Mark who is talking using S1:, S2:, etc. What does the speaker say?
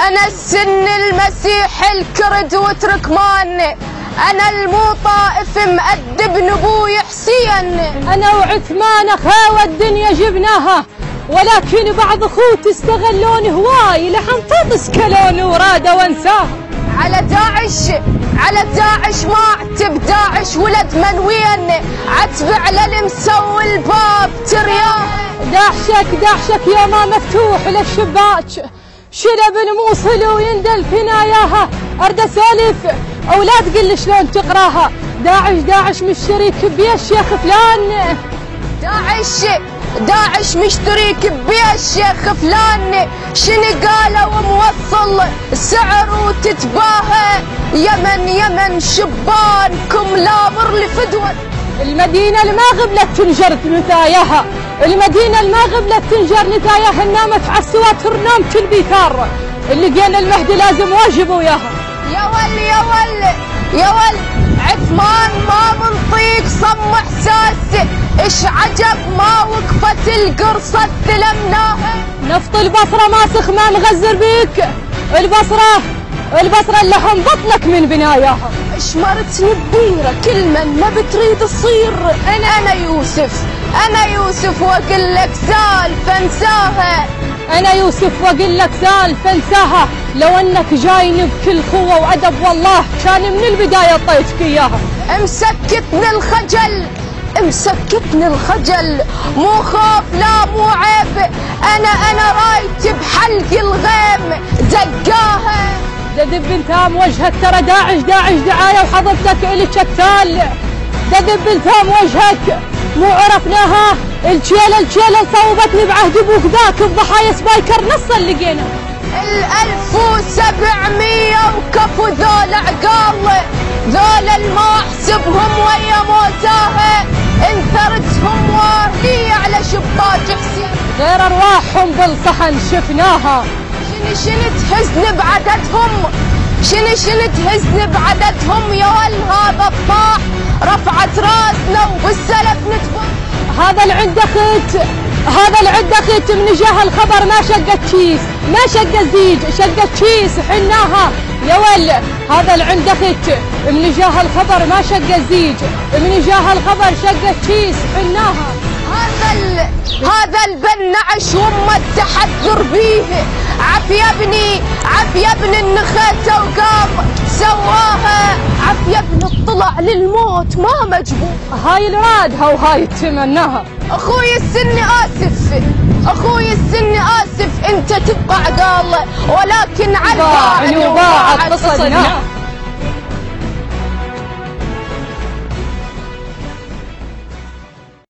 S1: أنا السن المسيح الكرد وتركمان، أنا المو طائف مأدب نبوي حسين.
S2: أنا وعثمان أخاوة الدنيا جبناها، ولكن بعض أخوتي استغلون هواي لحن طبس كلون ورادة وانساها.
S1: على داعش ما اعتب داعش ولد منوين، عتب على المسوي الباب ترياه.
S2: داعشك يا ما مفتوح للشباك، شلب الموصل ويندل ثناياها. أرد أسولف أو لا تقل شلون تقراها. داعش مشترك بيشيخ فلان،
S1: داعش مشترك بيشيخ فلان. شنو قالوا موصل سعر وتتباهى، يمن شبانكم لامر لفدوة.
S2: المدينة اللي ما غبلت تنجر نتاياها، المدينة اللي ما غبلت تنجر نتاياها. نامت على السواتر نام كل بيثار، اللي لقينا المهدي لازم واجب وياها.
S1: يا ول عثمان ما منطيق صم احساس، ايش عجب ما وقفت القرصة استلمناها.
S2: نفط البصرة ماسخ ما مغزر بيك، البصرة اللحم بطلك من بناياها.
S1: اشمرتني ببيرة كل من ما بتريد تصير. انا يوسف واقول لك سالفة انساها.
S2: أنا يوسف وأقول لك سالفة انساها. لو أنك جايني بكل قوة وأدب والله كان من البداية طيتك إياها.
S1: مسكتني الخجل، مو خوف لا مو عيب. أنا رايت بحلق الغيم دقاها.
S2: ددب انتام وجهك، ترى داعش دعاية وحضرتك إلك التال. ددب انتام وجهك، مو عرفناها. الجيلة صوبتني بعهد ابوك ذاك بضحايا سبايكر نصا لقينا.
S1: 1700 وكفو ذول عقال، ذول الما احسبهم ويا موتاها. انثرتهم واهلية على شباك حسين،
S2: غير ارواحهم بالصحن شفناها.
S1: شنو تهزني بعددهم يا ول هذا الطاح. رفعت راسنا وبالسلف نتبط.
S2: هذا اللي عنده خيت من جاه الخبر ما شقت كيس، ما شقت زيج، شقت كيس حناها. يا ول هذا اللي عنده خيت من جاه الخبر ما شقت زيج، من جاه الخبر شقت كيس حناها.
S1: هذا البنعش وما التحذر بيه. عف يا ابني النخيته وقام سواها. عف يا ابني اطلع للموت ما مجبور.
S2: هاي الرادها وهاي تمناها.
S1: اخوي السن اسف انت تبقى عقال، ولكن على
S2: باعني وباعت قصدنا.